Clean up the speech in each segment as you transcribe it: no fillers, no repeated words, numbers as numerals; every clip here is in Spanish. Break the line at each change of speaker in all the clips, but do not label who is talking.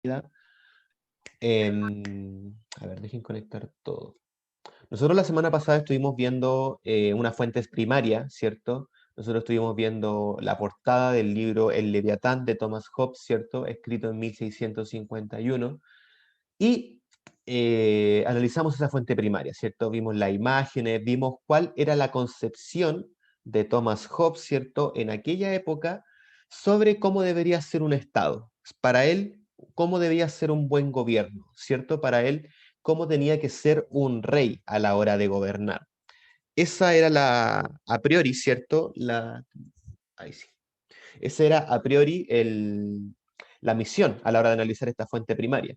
A ver, dejen conectar todo. Nosotros la semana pasada estuvimos viendo una fuente primaria, ¿cierto? Nosotros estuvimos viendo la portada del libro El Leviatán de Thomas Hobbes, ¿cierto? Escrito en 1651. Y analizamos esa fuente primaria, ¿cierto? Vimos las imágenes, vimos cuál era la concepción de Thomas Hobbes, ¿cierto? En aquella época sobre cómo debería ser un Estado. Para él, cómo debía ser un buen gobierno, ¿cierto? Para él, cómo tenía que ser un rey a la hora de gobernar. Esa era a priori, ¿cierto? Ahí sí. Esa era a priori la misión a la hora de analizar esta fuente primaria.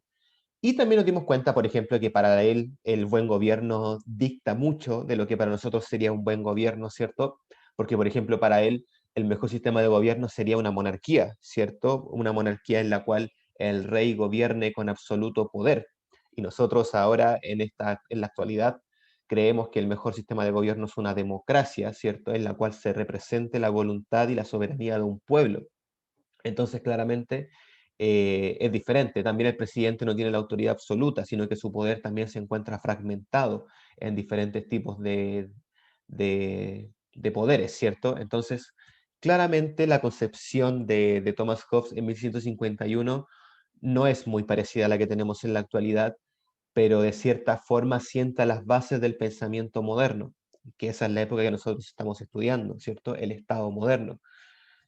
Y también nos dimos cuenta, por ejemplo, que para él el buen gobierno dicta mucho de lo que para nosotros sería un buen gobierno, ¿cierto? Porque, por ejemplo, para él el mejor sistema de gobierno sería una monarquía, ¿cierto? Una monarquía en la cual el rey gobierne con absoluto poder. Y nosotros ahora, en la actualidad, creemos que el mejor sistema de gobierno es una democracia, ¿cierto? En la cual se represente la voluntad y la soberanía de un pueblo. Entonces, claramente, es diferente. También el presidente no tiene la autoridad absoluta, sino que su poder también se encuentra fragmentado en diferentes tipos de poderes, ¿cierto? Entonces, claramente la concepción de Thomas Hobbes en 1651 no es muy parecida a la que tenemos en la actualidad, pero de cierta forma sienta las bases del pensamiento moderno, que esa es la época que nosotros estamos estudiando, ¿cierto? El Estado moderno.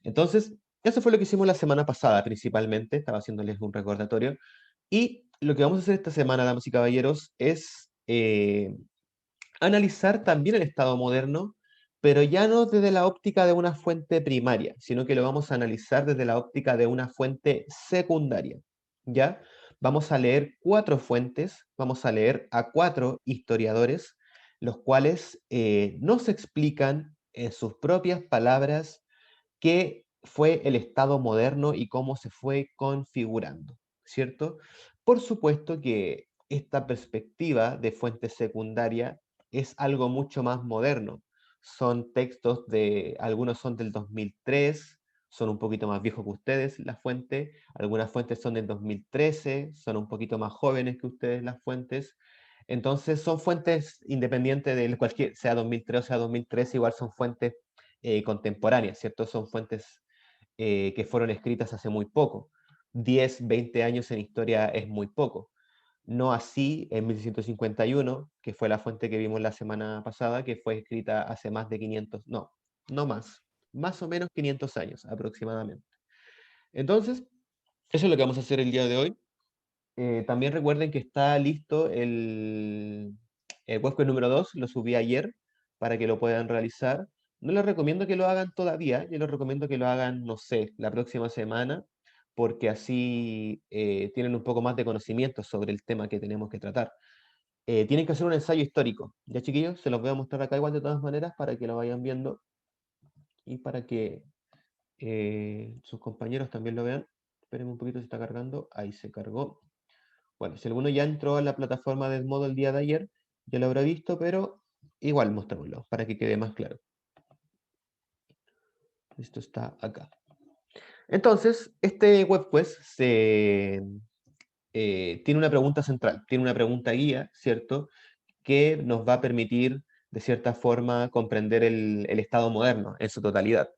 Entonces, eso fue lo que hicimos la semana pasada principalmente, estaba haciéndoles un recordatorio. Y lo que vamos a hacer esta semana, damas y caballeros, es analizar también el Estado moderno, pero ya no desde la óptica de una fuente primaria, sino que lo vamos a analizar desde la óptica de una fuente secundaria. ¿Ya? Vamos a leer 4 fuentes, vamos a leer a 4 historiadores, los cuales nos explican en sus propias palabras qué fue el Estado moderno y cómo se fue configurando, ¿cierto? Por supuesto que esta perspectiva de fuente secundaria es algo mucho más moderno. Son textos algunos son del 2003, son un poquito más viejos que ustedes, la fuente. Algunas fuentes son del 2013, son un poquito más jóvenes que ustedes las fuentes. Entonces son fuentes independientes de cualquier, sea 2003 o sea 2013, igual son fuentes contemporáneas, ¿cierto? Son fuentes que fueron escritas hace muy poco. 10, 20 años en historia es muy poco. No así en 1651, que fue la fuente que vimos la semana pasada, que fue escrita hace más de 500, no más o menos 500 años aproximadamente. Entonces, eso es lo que vamos a hacer el día de hoy. También recuerden que está listo el webcast número 2, lo subí ayer para que lo puedan realizar. No les recomiendo que lo hagan todavía, yo les recomiendo que lo hagan, no sé, la próxima semana, porque así tienen un poco más de conocimiento sobre el tema que tenemos que tratar. Tienen que hacer un ensayo histórico, ¿ya chiquillos? Se los voy a mostrar acá igual de todas maneras para que lo vayan viendo y para que sus compañeros también lo vean. Esperen un poquito, se está cargando. Ahí se cargó. Bueno, si alguno ya entró a la plataforma del modo el día de ayer, ya lo habrá visto, pero igual mostrémoslo para que quede más claro. Esto está acá. Entonces, este web pues tiene una pregunta central, tiene una pregunta guía, ¿cierto? Que nos va a permitir, de cierta forma, comprender el Estado moderno en su totalidad.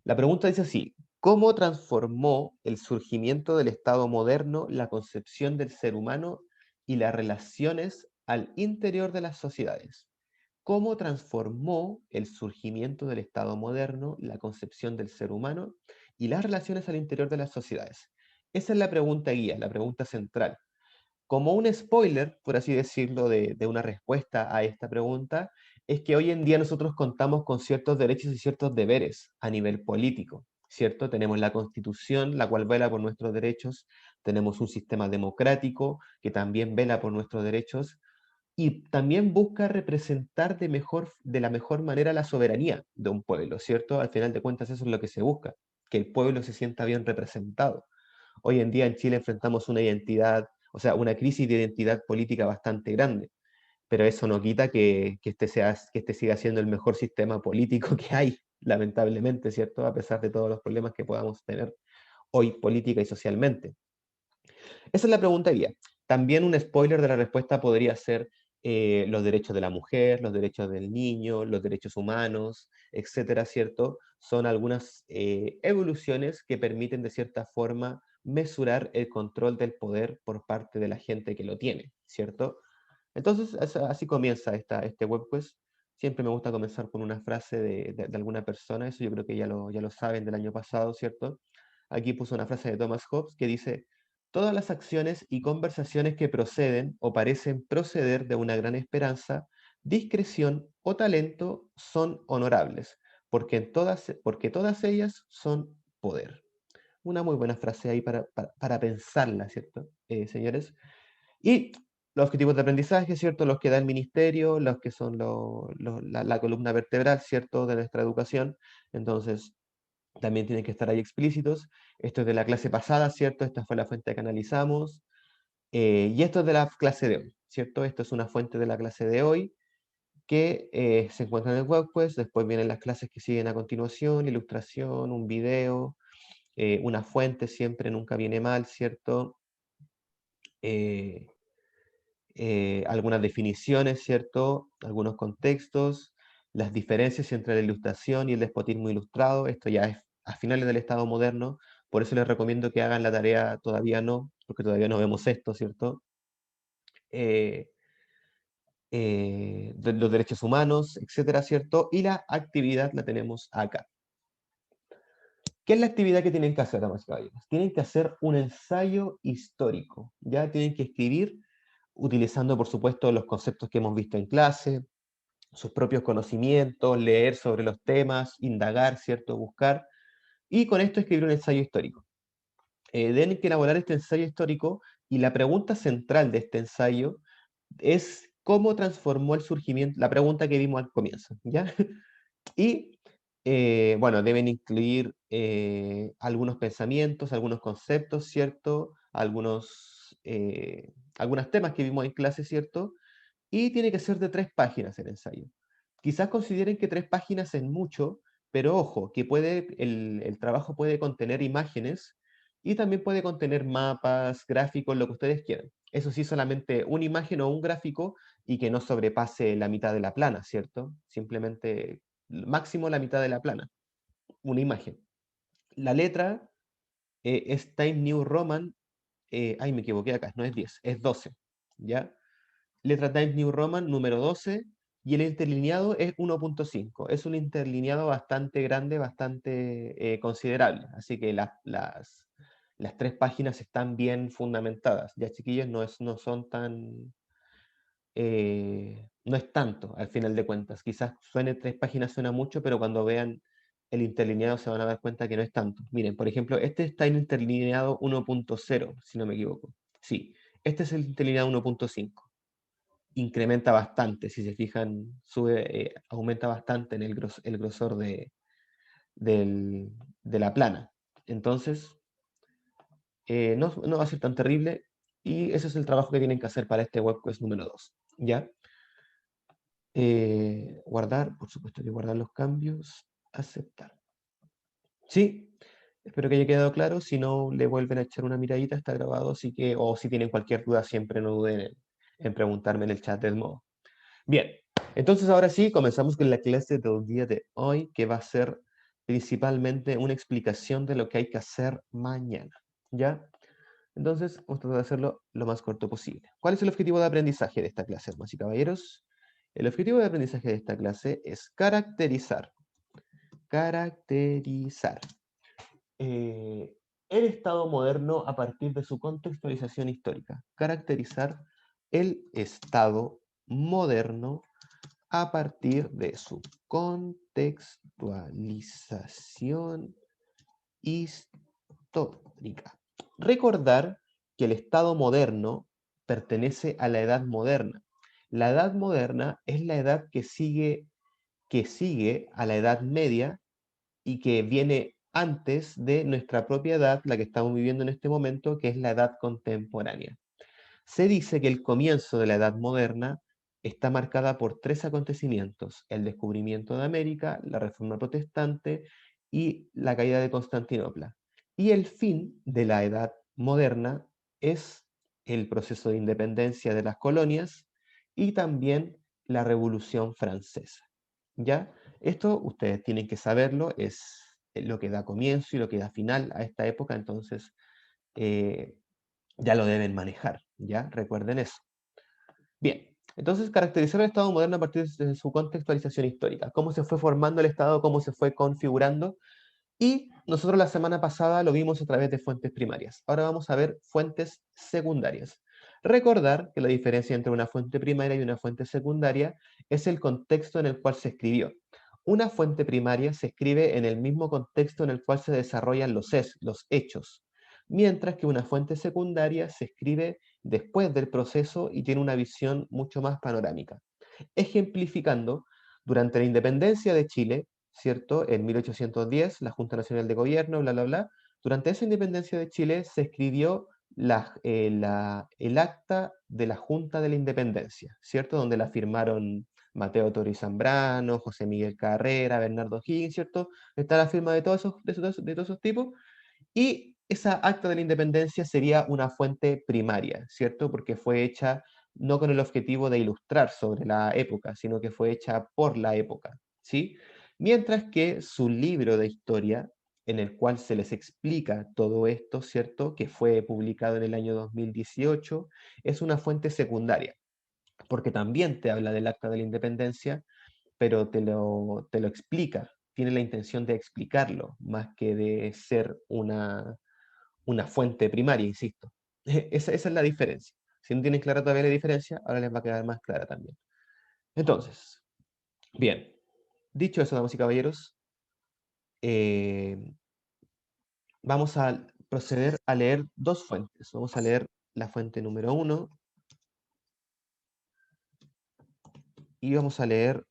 La pregunta dice así: ¿cómo transformó el surgimiento del Estado moderno la concepción del ser humano y las relaciones al interior de las sociedades? ¿Cómo transformó el surgimiento del Estado moderno la concepción del ser humano y las relaciones al interior de las sociedades? Esa es la pregunta guía, la pregunta central. Como un spoiler, por así decirlo, de una respuesta a esta pregunta, es que hoy en día nosotros contamos con ciertos derechos y ciertos deberes a nivel político, ¿cierto? Tenemos la Constitución, la cual vela por nuestros derechos, tenemos un sistema democrático que también vela por nuestros derechos y también busca representar de la mejor manera la soberanía de un pueblo, ¿cierto? Al final de cuentas eso es lo que se busca, que el pueblo se sienta bien representado. Hoy en día en Chile enfrentamos una identidad, o sea, una crisis de identidad política bastante grande, pero eso no quita que este siga siendo el mejor sistema político que hay, lamentablemente, ¿cierto? A pesar de todos los problemas que podamos tener hoy política y socialmente. Esa es la pregunta guía. También un spoiler de la respuesta podría ser los derechos de la mujer, los derechos del niño, los derechos humanos, etcétera, ¿cierto? Son algunas evoluciones que permiten de cierta forma mesurar el control del poder por parte de la gente que lo tiene, ¿cierto? Entonces, así comienza este webquest. Siempre me gusta comenzar con una frase de alguna persona, eso yo creo que ya lo saben del año pasado, ¿cierto? Aquí puso una frase de Thomas Hobbes que dice: todas las acciones y conversaciones que proceden o parecen proceder de una gran esperanza, discreción o talento son honorables, porque todas ellas son poder. Una muy buena frase ahí para pensarla, ¿cierto, señores? Y los objetivos de aprendizaje, ¿cierto? Los que da el ministerio, los que son la columna vertebral, ¿cierto? De nuestra educación. Entonces, también tienen que estar ahí explícitos. Esto es de la clase pasada, ¿cierto? Esta fue la fuente que analizamos. Y esto es de la clase de hoy, ¿cierto? Esto es una fuente de la clase de hoy que se encuentra en el webquest. Después vienen las clases que siguen a continuación, ilustración, un video, una fuente siempre nunca viene mal, ¿cierto? Eh, algunas definiciones, ¿cierto? Algunos contextos, las diferencias entre la ilustración y el despotismo ilustrado. Esto ya es a finales del Estado moderno, por eso les recomiendo que hagan la tarea, todavía no, porque todavía no vemos esto, ¿cierto? Eh, de los derechos humanos, etcétera, ¿cierto? Y la actividad la tenemos acá. ¿Qué es la actividad que tienen que hacer, damas y caballeros? Tienen que hacer un ensayo histórico, ¿ya? Tienen que escribir utilizando, por supuesto, los conceptos que hemos visto en clase, sus propios conocimientos, leer sobre los temas, indagar, ¿cierto? Buscar, y con esto escribir un ensayo histórico. Deben que elaborar este ensayo histórico y la pregunta central de este ensayo es cómo transformó el surgimiento, la pregunta que vimos al comienzo, ¿ya? Y, bueno, deben incluir algunos pensamientos, algunos conceptos, ¿cierto? Algunos temas que vimos en clase, ¿cierto? Y tiene que ser de 3 páginas el ensayo. Quizás consideren que 3 páginas es mucho, pero ojo, que el trabajo puede contener imágenes y también puede contener mapas, gráficos, lo que ustedes quieran. Eso sí, solamente una imagen o un gráfico y que no sobrepase la mitad de la plana, ¿cierto? Simplemente máximo la mitad de la plana, una imagen. La letra es Time New Roman, ay, me equivoqué acá, no es 10, es 12, ¿ya? Letra Times New Roman número 12 y el interlineado es 1.5. Es un interlineado bastante grande, bastante considerable. Así que las 3 páginas están bien fundamentadas. Ya, chiquillos, no son tan... no es tanto al final de cuentas. Quizás 3 páginas suena mucho, pero cuando vean el interlineado se van a dar cuenta que no es tanto. Miren, por ejemplo, este está en interlineado 1.0, si no me equivoco. Sí, este es el interlineado 1.5, incrementa bastante, si se fijan, aumenta bastante en el grosor de la plana. Entonces, no va a ser tan terrible y ese es el trabajo que tienen que hacer para este webquest número 2. ¿Ya? Guardar, por supuesto que guardar los cambios, aceptar. Sí, espero que haya quedado claro. Si no, le vuelven a echar una miradita, está grabado, así que, o si tienen cualquier duda, siempre no duden en preguntarme en el chat del modo. Bien, entonces ahora sí, comenzamos con la clase del día de hoy, que va a ser principalmente una explicación de lo que hay que hacer mañana, ¿ya? Entonces, vamos a tratar de hacerlo lo más corto posible. ¿Cuál es el objetivo de aprendizaje de esta clase, damas y caballeros? El objetivo de aprendizaje de esta clase es caracterizar eh, el Estado moderno a partir de su contextualización histórica. Caracterizar el Estado moderno a partir de su contextualización histórica. Recordar que el Estado moderno pertenece a la Edad Moderna. La Edad Moderna es la edad que sigue a la Edad Media y que viene antes de nuestra propia edad, la que estamos viviendo en este momento, que es la edad contemporánea. Se dice que el comienzo de la Edad Moderna está marcada por 3 acontecimientos: el descubrimiento de América, la Reforma Protestante y la caída de Constantinopla. Y el fin de la Edad Moderna es el proceso de independencia de las colonias y también la Revolución Francesa. ¿Ya? Esto ustedes tienen que saberlo, es lo que da comienzo y lo que da final a esta época, entonces ya lo deben manejar, ¿ya? Recuerden eso. Bien, entonces caracterizar el Estado moderno a partir de su contextualización histórica, cómo se fue formando el Estado, cómo se fue configurando, y nosotros la semana pasada lo vimos a través de fuentes primarias. Ahora vamos a ver fuentes secundarias. Recordar que la diferencia entre una fuente primaria y una fuente secundaria es el contexto en el cual se escribió. Una fuente primaria se escribe en el mismo contexto en el cual se desarrollan los hechos, mientras que una fuente secundaria se escribe después del proceso y tiene una visión mucho más panorámica. Ejemplificando, durante la independencia de Chile, ¿cierto? En 1810, la Junta Nacional de Gobierno, bla, bla, bla. Durante esa independencia de Chile se escribió el acta de la Junta de la Independencia, ¿cierto? Donde la firmaron Mateo Toro y Zambrano, José Miguel Carrera, Bernardo Higgins, ¿cierto? Está la firma de de todos esos tipos. Y esa acta de la independencia sería una fuente primaria, ¿cierto? Porque fue hecha no con el objetivo de ilustrar sobre la época, sino que fue hecha por la época, ¿sí? Mientras que su libro de historia, en el cual se les explica todo esto, ¿cierto? Que fue publicado en el año 2018, es una fuente secundaria, porque también te habla del acta de la independencia, pero te lo explica, tiene la intención de explicarlo, más que de ser una fuente primaria, insisto. Esa es la diferencia. Si no tienen clara todavía la diferencia, ahora les va a quedar más clara también. Entonces, bien, dicho eso, damas y caballeros, eh, vamos a proceder a leer dos fuentes. Vamos a leer la fuente número 1 y vamos a leer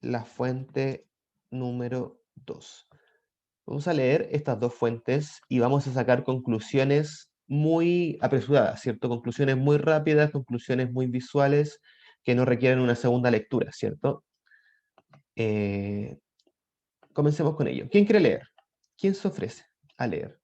la fuente número 2. Vamos a leer estas dos fuentes y vamos a sacar conclusiones muy apresuradas, ¿cierto? Conclusiones muy rápidas, conclusiones muy visuales que no requieren una segunda lectura, ¿cierto? Eh, Comencemos con ello. ¿Quién quiere leer? ¿Quién se ofrece a leer?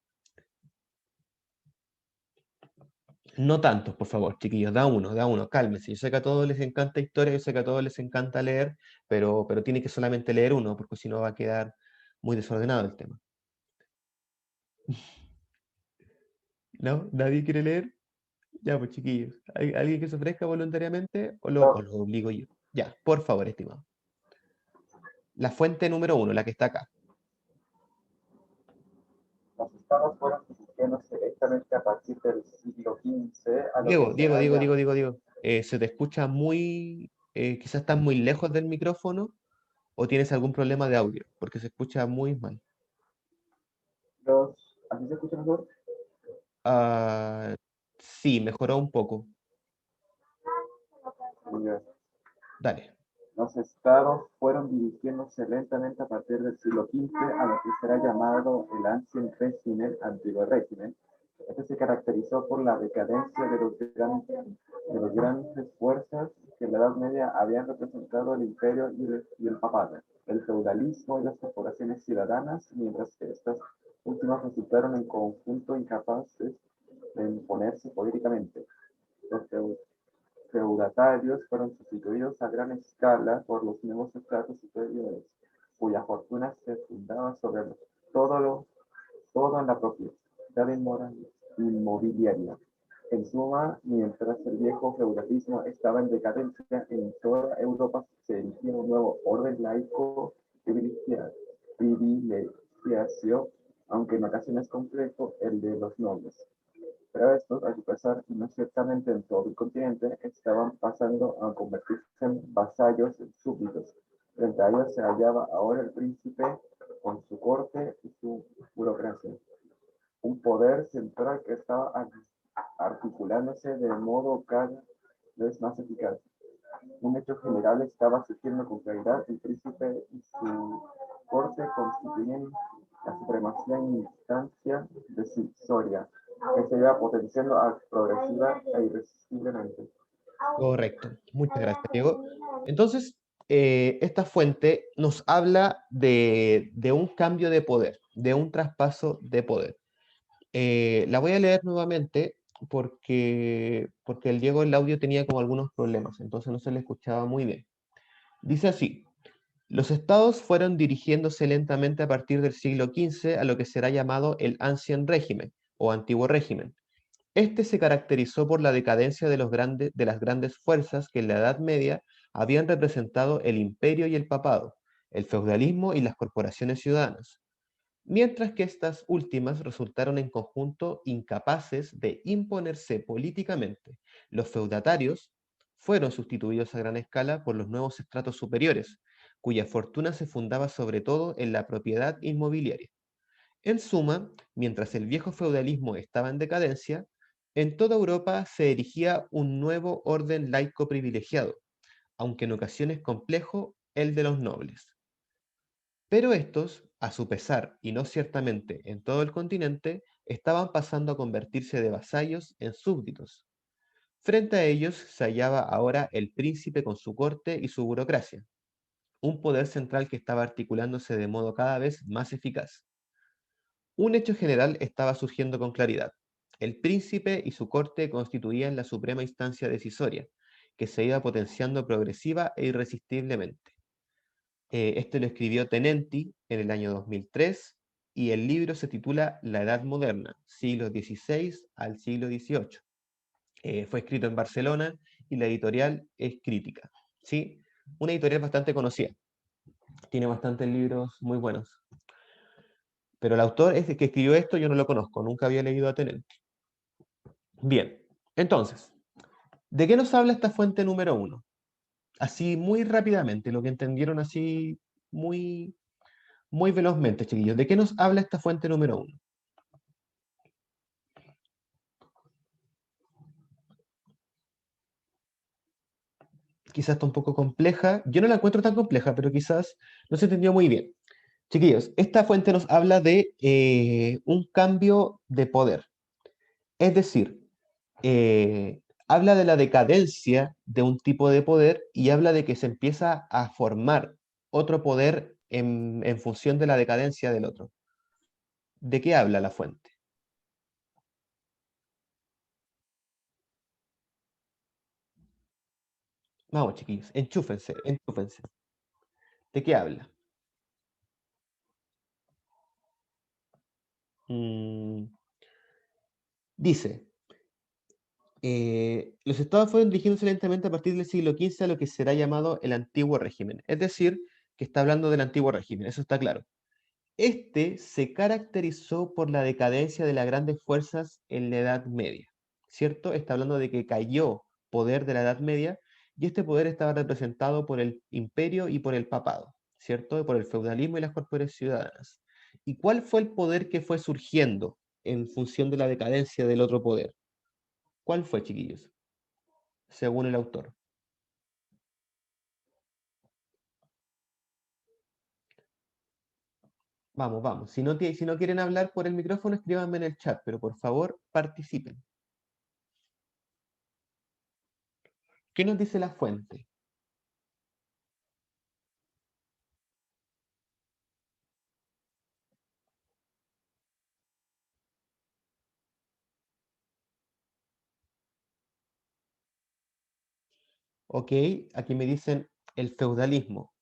No tantos, por favor, chiquillos, da uno, cálmense. Yo sé que a todos les encanta historia, yo sé que a todos les encanta leer, pero tiene que solamente leer uno, porque si no va a quedar muy desordenado el tema. ¿No? ¿Nadie quiere leer? Ya, pues chiquillos, ¿alguien que se ofrezca voluntariamente o lo obligo yo? Ya, por favor, estimado. La fuente número 1, la que está acá.
Los estados fueron constituyéndose directamente a partir del siglo XV, a lo que
Diego,
se
Diego,
da
Diego,
ya
Diego, Diego, Diego. Se te escucha muy, quizás estás muy lejos del micrófono o tienes algún problema de audio, porque se escucha muy mal.
los... ¿Así se escucha mejor?
Ah, sí, mejoró un poco.
Ya.
Dale.
Los estados fueron dirigiéndose lentamente a partir del siglo XV a lo que será llamado el Ancien Régimen, antiguo régimen. Este se caracterizó por la decadencia de los grandes fuerzas que en la Edad Media habían representado el imperio y el papado, el feudalismo y las corporaciones ciudadanas, mientras que estas últimas resultaron en conjunto incapaces de imponerse políticamente. Los feudatarios fueron sustituidos a gran escala por los nuevos estratos superiores, cuya fortuna se fundaba sobre todo en la propiedad inmobiliaria. En suma, mientras el viejo feudalismo estaba en decadencia, en toda Europa se erigía un nuevo orden laico privilegiación, aunque en ocasiones complejo, el de los nobles. Pero estos, a pesar y no ciertamente en todo el continente, estaban pasando a convertirse en vasallos súbditos. Frente a ellos se hallaba ahora el príncipe con su corte y su burocracia. Un poder central que estaba articulándose de modo cada vez más eficaz. Un hecho general estaba surgiendo con claridad: el príncipe y su corte constituían la supremacía en instancia decisoria, que se iba potenciando progresiva e irresistiblemente.
Correcto. Muchas gracias, Diego. Entonces, esta fuente nos habla de un cambio de poder, de un traspaso de poder. La voy a leer nuevamente porque el Diego el audio tenía como algunos problemas, entonces no se le escuchaba muy bien. Dice así: los estados fueron dirigiéndose lentamente a partir del siglo XV a lo que será llamado el Ancien Régimen o Antiguo Régimen. Este se caracterizó por la decadencia de las grandes fuerzas que en la Edad Media habían representado el imperio y el papado, el feudalismo y las corporaciones ciudadanas, mientras que estas últimas resultaron en conjunto incapaces de imponerse políticamente. Los feudatarios fueron sustituidos a gran escala por los nuevos estratos superiores, cuya fortuna se fundaba sobre todo en la propiedad inmobiliaria. En suma, mientras el viejo feudalismo estaba en decadencia, en toda Europa se erigía un nuevo orden laico privilegiado, aunque en ocasiones complejo, el de los nobles. Pero estos, a su pesar y no ciertamente en todo el continente, estaban pasando a convertirse de vasallos en súbditos. Frente a ellos se hallaba ahora el príncipe con su corte y su burocracia, un poder central que estaba articulándose de modo cada vez más eficaz. Un hecho general estaba surgiendo con claridad. El príncipe y su corte constituían la suprema instancia decisoria, que se iba potenciando progresiva e irresistiblemente. Este lo escribió Tenenti en el año 2003 y el libro se titula La Edad Moderna, siglo XVI al siglo XVIII. Fue escrito en Barcelona y la editorial es Crítica. ¿Sí? Una editorial bastante conocida. Tiene bastantes libros muy buenos. Pero el autor es el que escribió esto, yo no lo conozco, nunca había leído a Tenenti. Bien, entonces, ¿de qué nos habla esta fuente número uno? Así muy rápidamente, lo que entendieron así muy, muy velozmente, chiquillos. ¿De qué nos habla esta fuente número uno? Quizás está un poco compleja. Yo no la encuentro tan compleja, pero quizás no se entendió muy bien. Chiquillos, esta fuente nos habla de un cambio de poder. Es decir, habla de la decadencia de un tipo de poder y habla de que se empieza a formar otro poder en función de la decadencia del otro. ¿De qué habla la fuente? Vamos, chiquillos, enchúfense, enchúfense. ¿De qué habla? Mm, dice, los estados fueron dirigiéndose lentamente a partir del siglo XV a lo que será llamado el antiguo régimen. Es decir, que está hablando del antiguo régimen, eso está claro. Este se caracterizó por la decadencia de las grandes fuerzas en la Edad Media, ¿cierto? Está hablando de que cayó poder de la Edad Media y este poder estaba representado por el imperio y por el papado, ¿cierto? Por el feudalismo y las corporaciones ciudadanas. ¿Y cuál fue el poder que fue surgiendo en función de la decadencia del otro poder? ¿Cuál fue, chiquillos? Según el autor. Vamos, vamos. Si no quieren hablar por el micrófono, escríbanme en el chat, pero por favor participen. ¿Qué nos dice la fuente? Ok, aquí me dicen el feudalismo.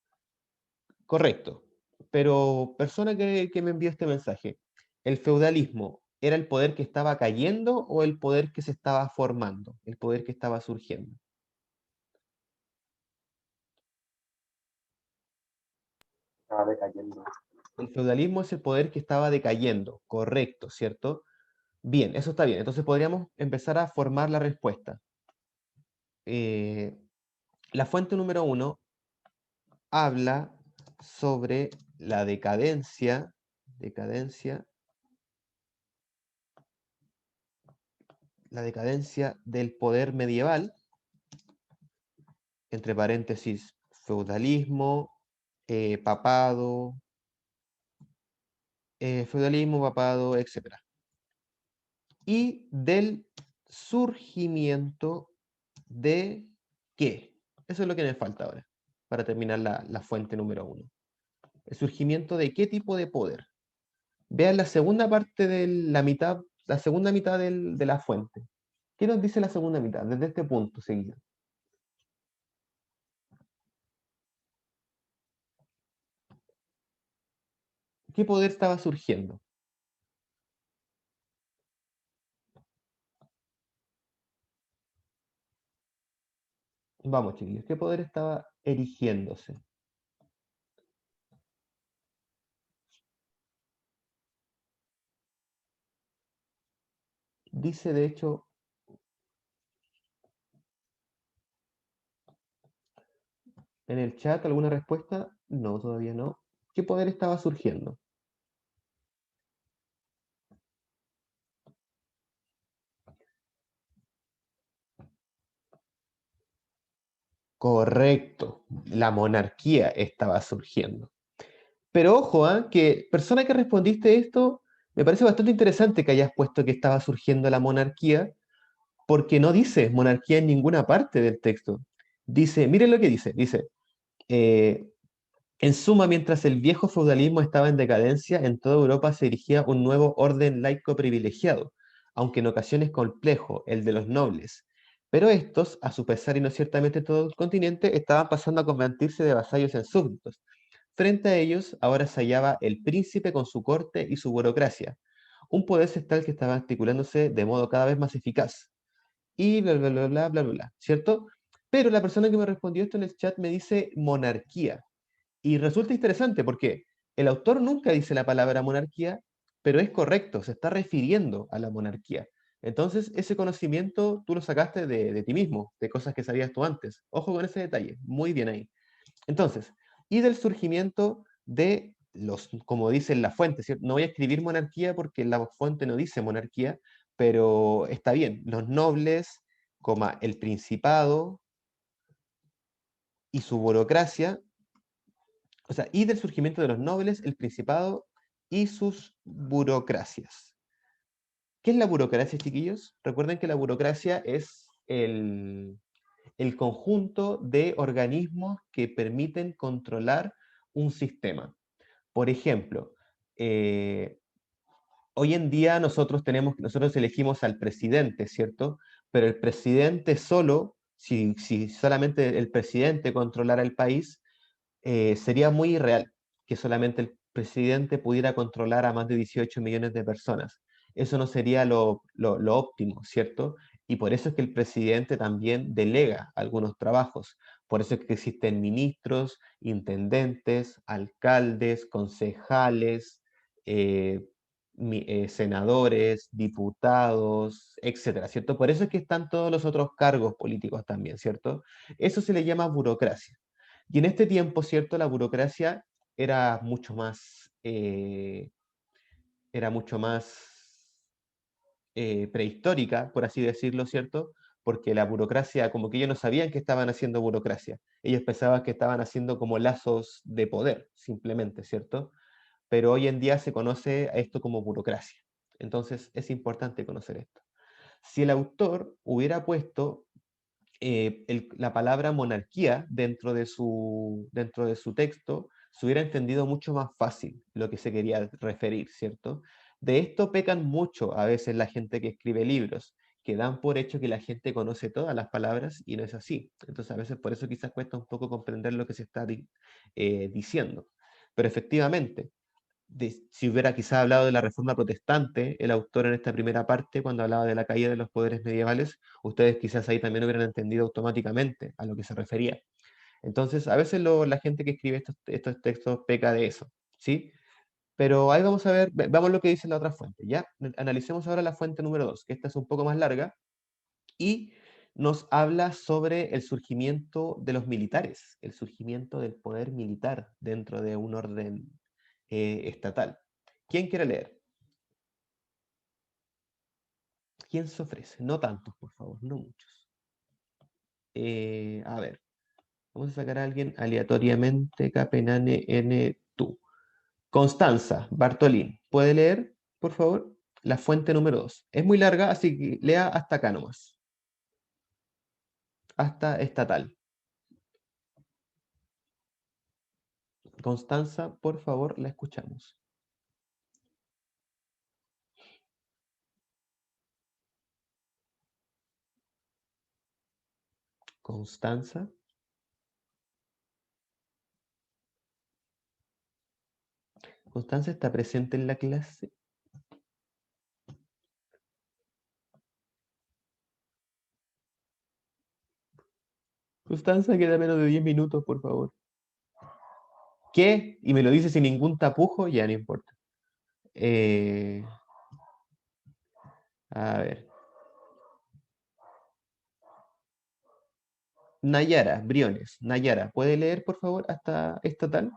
Correcto. Pero persona que me envió este mensaje, ¿el feudalismo era el poder que estaba cayendo o el poder que se estaba formando, el poder que estaba surgiendo?
Estaba decayendo.
El feudalismo es el poder que estaba decayendo, correcto, ¿cierto? Bien, eso está bien. Entonces podríamos empezar a formar la respuesta. Eh, la fuente número uno habla sobre la decadencia del poder medieval, entre paréntesis, feudalismo, papado, etc. Y del surgimiento de qué. Eso es lo que me falta ahora, para terminar la fuente número uno. El surgimiento de qué tipo de poder. Vean la segunda parte de la segunda mitad de la fuente. ¿Qué nos dice la segunda mitad? Desde este punto seguido. ¿Qué poder estaba surgiendo? Vamos, chiquillos, ¿qué poder estaba erigiéndose? Dice, de hecho, en el chat alguna respuesta. No, todavía no. ¿Qué poder estaba surgiendo? Correcto, la monarquía estaba surgiendo. Pero ojo, que persona que respondiste esto, me parece bastante interesante que hayas puesto que estaba surgiendo la monarquía, porque no dice monarquía en ninguna parte del texto. Dice, miren lo que dice, eh, en suma, mientras el viejo feudalismo estaba en decadencia, en toda Europa se erigía un nuevo orden laico privilegiado, aunque en ocasiones complejo, el de los nobles. Pero estos, a su pesar y no ciertamente todo el continente, estaban pasando a convertirse de vasallos en súbditos. Frente a ellos, ahora se hallaba el príncipe con su corte y su burocracia, un poder central que estaba articulándose de modo cada vez más eficaz. Y bla, bla, bla, bla, bla, bla, bla, ¿cierto? Pero la persona que me respondió esto en el chat me dice monarquía. Y resulta interesante porque el autor nunca dice la palabra monarquía, pero es correcto, se está refiriendo a la monarquía. Entonces, ese conocimiento tú lo sacaste de ti mismo, de cosas que sabías tú antes. Ojo con ese detalle, muy bien ahí. Entonces, y del surgimiento de los, como dice en la fuente, ¿cierto? No voy a escribir monarquía porque la fuente no dice monarquía, pero está bien, los nobles, coma, el principado y su burocracia, o sea, y del surgimiento de los nobles, el principado y sus burocracias. ¿Qué es la burocracia, chiquillos? Recuerden que la burocracia es el conjunto de organismos que permiten controlar un sistema. Por ejemplo, eh, hoy en día nosotros elegimos al presidente, ¿cierto? Pero el presidente solo, si solamente el presidente controlara el país, sería muy irreal que solamente el presidente pudiera controlar a más de 18 millones de personas. Eso no sería lo óptimo, ¿cierto? Y por eso es que el presidente también delega algunos trabajos. Por eso es que existen ministros, intendentes, alcaldes, concejales, eh, senadores, diputados, etcétera, ¿cierto? Por eso es que están todos los otros cargos políticos también, ¿cierto? Eso se le llama burocracia. Y en este tiempo, ¿cierto? La burocracia era mucho más, era mucho más prehistórica, por así decirlo, ¿cierto? Porque la burocracia, como que ellos no sabían que estaban haciendo burocracia. Ellos pensaban que estaban haciendo como lazos de poder, simplemente, ¿cierto? Pero hoy en día se conoce a esto como burocracia. Entonces es importante conocer esto. Si el autor hubiera puesto la palabra monarquía dentro de su texto, se hubiera entendido mucho más fácil lo que se quería referir, ¿cierto? De esto pecan mucho a veces la gente que escribe libros, que dan por hecho que la gente conoce todas las palabras y no es así. Entonces a veces por eso quizás cuesta un poco comprender lo que se está diciendo. Pero efectivamente, si hubiera quizá hablado de la reforma protestante, el autor en esta primera parte, cuando hablaba de la caída de los poderes medievales, ustedes quizás ahí también hubieran entendido automáticamente a lo que se refería. Entonces, a veces la gente que escribe estos textos peca de eso, ¿sí? Pero ahí vamos a ver, vamos lo que dice la otra fuente, ¿ya? Analicemos ahora la fuente número 2, que esta es un poco más larga, y nos habla sobre el surgimiento de los militares, el surgimiento del poder militar dentro de un orden estatal. ¿Quién quiere leer? ¿Quién se ofrece? No tantos, por favor, no muchos. A ver, vamos a sacar a alguien aleatoriamente. Capenane N. Tú. Constanza Bartolín, ¿puede leer, por favor? La fuente número 2. Es muy larga, así que lea hasta acá nomás. Hasta estatal. Constanza, por favor, la escuchamos. Constanza. Constanza está presente en la clase. Constanza, queda menos de 10 minutos, por favor. ¿Qué? Y me lo dice sin ningún tapujo, ya no importa. A ver. Nayara, Briones. Nayara, ¿puede leer, por favor, hasta estatal?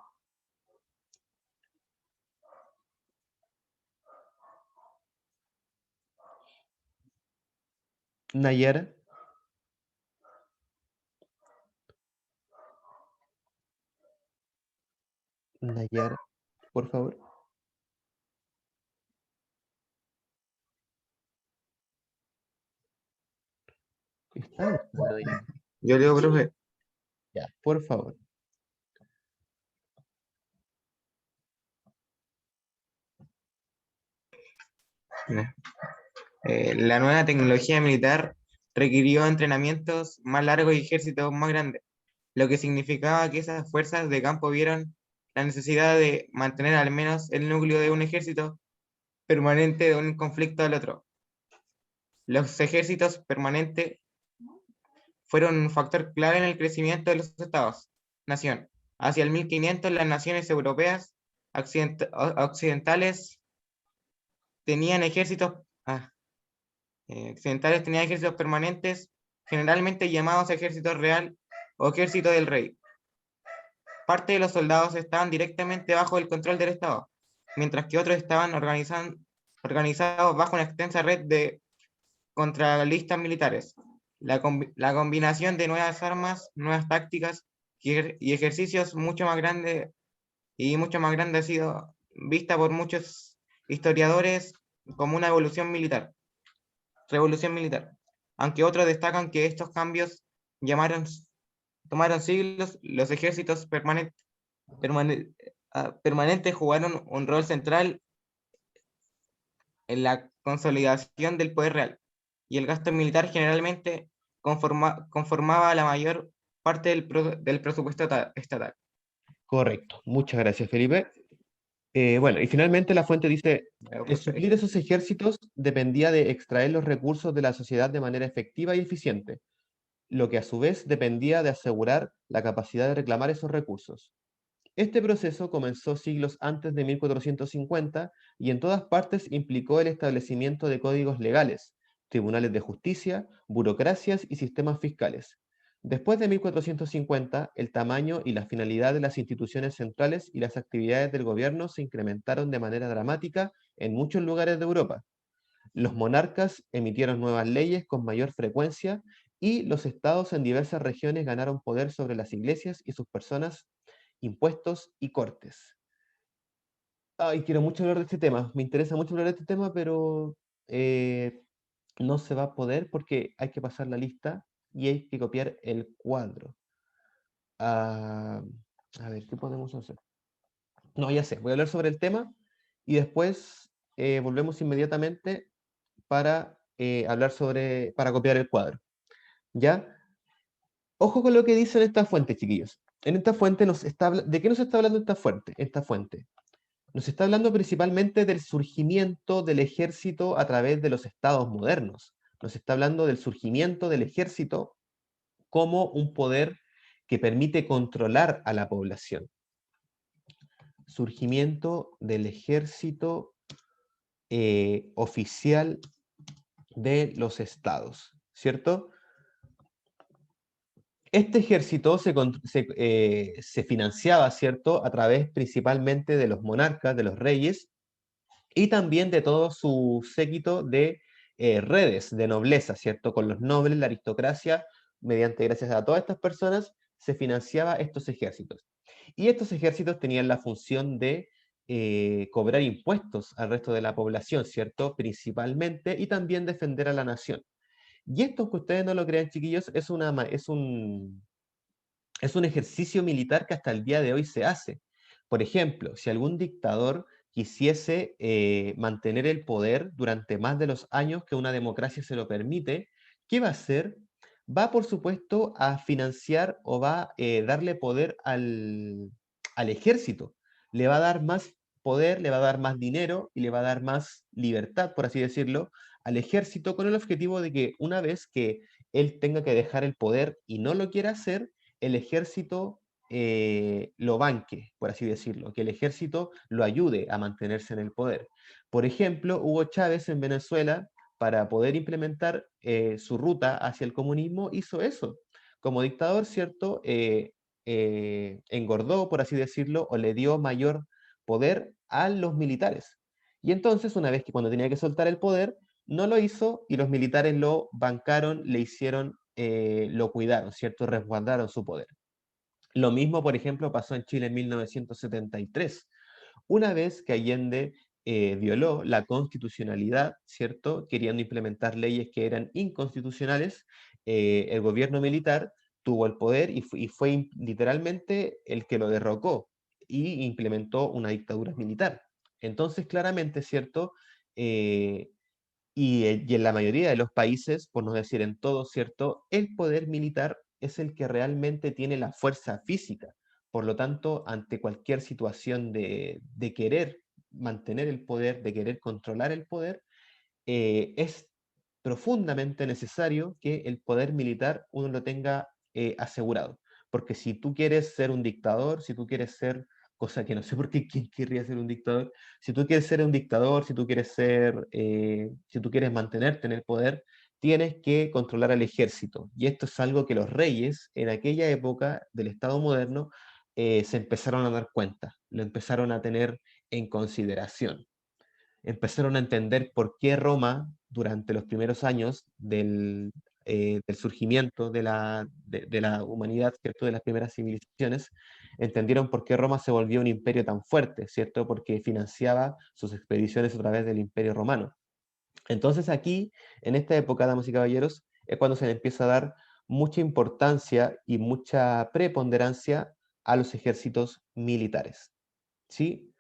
Nayara. Nayara, por favor. Está buscando ya.
Yo leo, profe.
Ya, por favor.
La nueva tecnología militar requirió entrenamientos más largos y ejércitos más grandes, lo que significaba que esas fuerzas de campo vieron la necesidad de mantener al menos el núcleo de un ejército permanente de un conflicto al otro. Los ejércitos permanentes fueron un factor clave en el crecimiento de los estados-nación. Hacia el 1500, las naciones europeas occidentales tenían ejércitos permanentes, generalmente llamados ejército real o ejército del rey. Parte de los soldados estaban directamente bajo el control del Estado, mientras que otros estaban organizados bajo una extensa red de contralistas militares. La combinación de nuevas armas, nuevas tácticas y ejercicios mucho más grande ha sido vista por muchos historiadores como una revolución militar, aunque otros destacan que estos cambios tomaron siglos. Los ejércitos permanentes jugaron un rol central en la consolidación del poder real, y el gasto militar generalmente conformaba la mayor parte del presupuesto estatal.
Correcto. Muchas gracias, Felipe. Bueno, y finalmente la fuente dice, suplir esos ejércitos dependía de extraer los recursos de la sociedad de manera efectiva y eficiente, lo que a su vez dependía de asegurar la capacidad de reclamar esos recursos. Este proceso comenzó siglos antes de 1450 y en todas partes implicó el establecimiento de códigos legales, tribunales de justicia, burocracias y sistemas fiscales. Después de 1450, el tamaño y la finalidad de las instituciones centrales y las actividades del gobierno se incrementaron de manera dramática en muchos lugares de Europa. Los monarcas emitieron nuevas leyes con mayor frecuencia y los estados en diversas regiones ganaron poder sobre las iglesias y sus personas, impuestos y cortes. Ay, quiero mucho hablar de este tema, me interesa mucho hablar de este tema, pero no se va a poder porque hay que pasar la lista y hay que copiar el cuadro. Ah, a ver, ¿qué podemos hacer? No, ya sé, voy a hablar sobre el tema y después volvemos inmediatamente para para copiar el cuadro. ¿Ya? Ojo con lo que dice en esta fuente, chiquillos. En esta fuente ¿de qué nos está hablando esta fuente? Esta fuente nos está hablando principalmente del surgimiento del ejército a través de los estados modernos. Nos está hablando del surgimiento del ejército como un poder que permite controlar a la población. Surgimiento del ejército oficial de los estados, ¿cierto? Este ejército se financiaba, ¿cierto?, a través principalmente de los monarcas, de los reyes, y también de todo su séquito de redes de nobleza, ¿cierto? Con los nobles, la aristocracia, gracias a todas estas personas, se financiaba estos ejércitos. Y estos ejércitos tenían la función de cobrar impuestos al resto de la población, ¿cierto? Principalmente, y también defender a la nación. Y esto, aunque ustedes no lo crean, chiquillos, es un ejercicio militar que hasta el día de hoy se hace. Por ejemplo, si algún dictador quisiese mantener el poder durante más de los años que una democracia se lo permite, ¿qué va a hacer? va, por supuesto, a financiar o va a darle poder al ejército. Le va a dar más poder, le va a dar más dinero y le va a dar más libertad, por así decirlo, al ejército con el objetivo de que una vez que él tenga que dejar el poder y no lo quiera hacer, el ejército lo banque, por así decirlo, que el ejército lo ayude a mantenerse en el poder. Por ejemplo, Hugo Chávez en Venezuela, para poder implementar su ruta hacia el comunismo, hizo eso. Como dictador, ¿cierto? Engordó, por así decirlo, o le dio mayor poder a los militares. Y entonces, una vez que cuando tenía que soltar el poder, no lo hizo y los militares lo bancaron, le hicieron, lo cuidaron, ¿cierto? Resguardaron su poder. Lo mismo, por ejemplo, pasó en Chile en 1973, una vez que Allende violó la constitucionalidad, ¿cierto? Queriendo implementar leyes que eran inconstitucionales, el gobierno militar tuvo el poder y fue literalmente el que lo derrocó y implementó una dictadura militar. Entonces, claramente, ¿cierto? Eh, y en la mayoría de los países, por no decir en todos, ¿cierto? El poder militar es el que realmente tiene la fuerza física. Por lo tanto, ante cualquier situación de querer mantener el poder, de querer controlar el poder, es profundamente necesario que el poder militar uno lo tenga asegurado. Porque si tú quieres ser un dictador, si tú quieres ser, cosa que no sé por qué quién querría ser un dictador, si tú quieres ser un dictador, si tú quieres ser, si tú quieres mantenerte en el poder, tienes que controlar al ejército. Y esto es algo que los reyes en aquella época del Estado moderno se empezaron a dar cuenta, lo empezaron a tener en consideración, empezaron a entender por qué Roma, durante los primeros años del surgimiento de la humanidad, ¿cierto? De las primeras civilizaciones, entendieron por qué Roma se volvió un imperio tan fuerte, ¿cierto? Porque financiaba sus expediciones a través del imperio romano. Entonces aquí, en esta época, damas y caballeros, es cuando se le empieza a dar mucha importancia y mucha preponderancia a los ejércitos militares, ¿sí?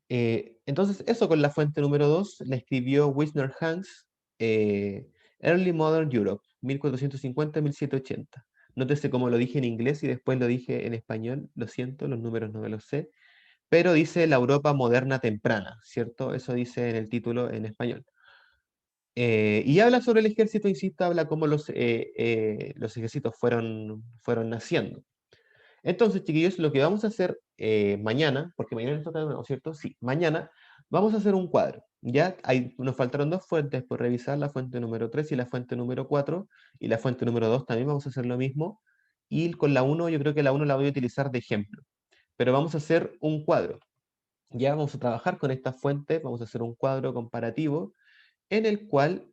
Entonces, eso con la fuente número 2 la escribió Wisner Hanks, Early Modern Europe, 1450-1780. Nótese cómo lo dije en inglés y después lo dije en español, lo siento, los números no me los sé, pero dice la Europa moderna temprana, ¿cierto? Eso dice en el título en español. Y habla sobre el ejército, insisto, habla cómo los ejércitos fueron naciendo. Entonces, chiquillos, lo que vamos a hacer mañana, porque mañana nos toca de nuevo, ¿cierto? Sí, mañana vamos a hacer un cuadro. Ya nos faltaron dos fuentes por revisar, la fuente número 3 y la fuente número 4, y la fuente número 2 también vamos a hacer lo mismo. Y con la 1, yo creo que la 1 la voy a utilizar de ejemplo. Pero vamos a hacer un cuadro. Ya vamos a trabajar con esta fuente, vamos a hacer un cuadro comparativo en el cual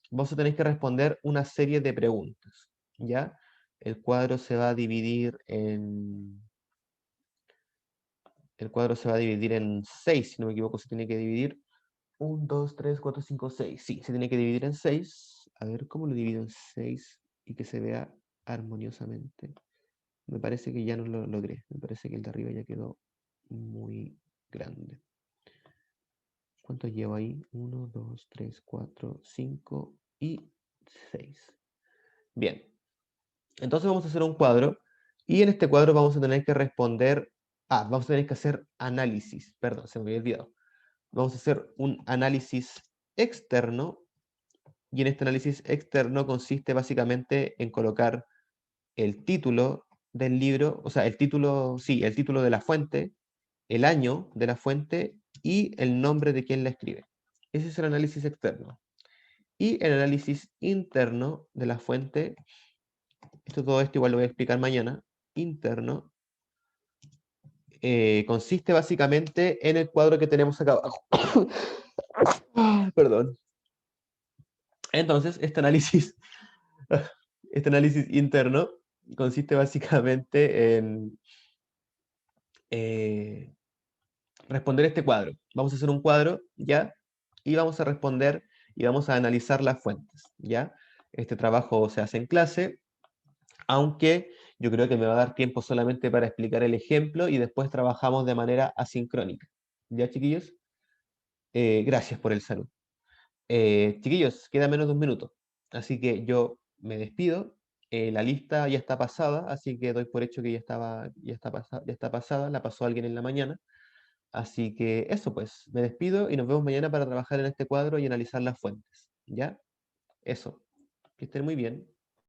vamos a tener que responder una serie de preguntas. ¿Ya? El cuadro se va a dividir en... El cuadro se va a dividir en 6, si no me equivoco, se tiene que dividir 1, 2, 3, 4, 5, 6. Sí, se tiene que dividir en 6. A ver, ¿cómo lo divido en 6 y que se vea armoniosamente? Me parece que ya no lo logré. Me parece que el de arriba ya quedó muy grande. ¿Cuántos llevo ahí? 1, 2, 3, 4, 5 y 6. Bien, entonces vamos a hacer un cuadro y en este cuadro vamos a tener que responder, vamos a tener que hacer análisis, perdón, se me había olvidado. Vamos a hacer un análisis externo y en este análisis externo consiste básicamente en colocar el título del libro, o sea, el título, sí, el título de la fuente, el año de la fuente y el nombre de quien la escribe. Ese es el análisis externo. Y el análisis interno de la fuente, todo esto igual lo voy a explicar mañana, interno, consiste básicamente en el cuadro que tenemos acá abajo. Perdón. Entonces, este análisis interno consiste básicamente en responder este cuadro. Vamos a hacer un cuadro, ¿ya? Y vamos a responder y vamos a analizar las fuentes, ¿ya? Este trabajo se hace en clase, aunque yo creo que me va a dar tiempo solamente para explicar el ejemplo y después trabajamos de manera asincrónica. ¿Ya, chiquillos? Gracias por el saludo. Chiquillos, queda menos de un minuto, así que yo me despido. La lista ya está pasada, así que doy por hecho que ya está pasada, la pasó alguien en la mañana. Así que eso pues, me despido y nos vemos mañana para trabajar en este cuadro y analizar las fuentes. ¿Ya? Eso. Que estén muy bien.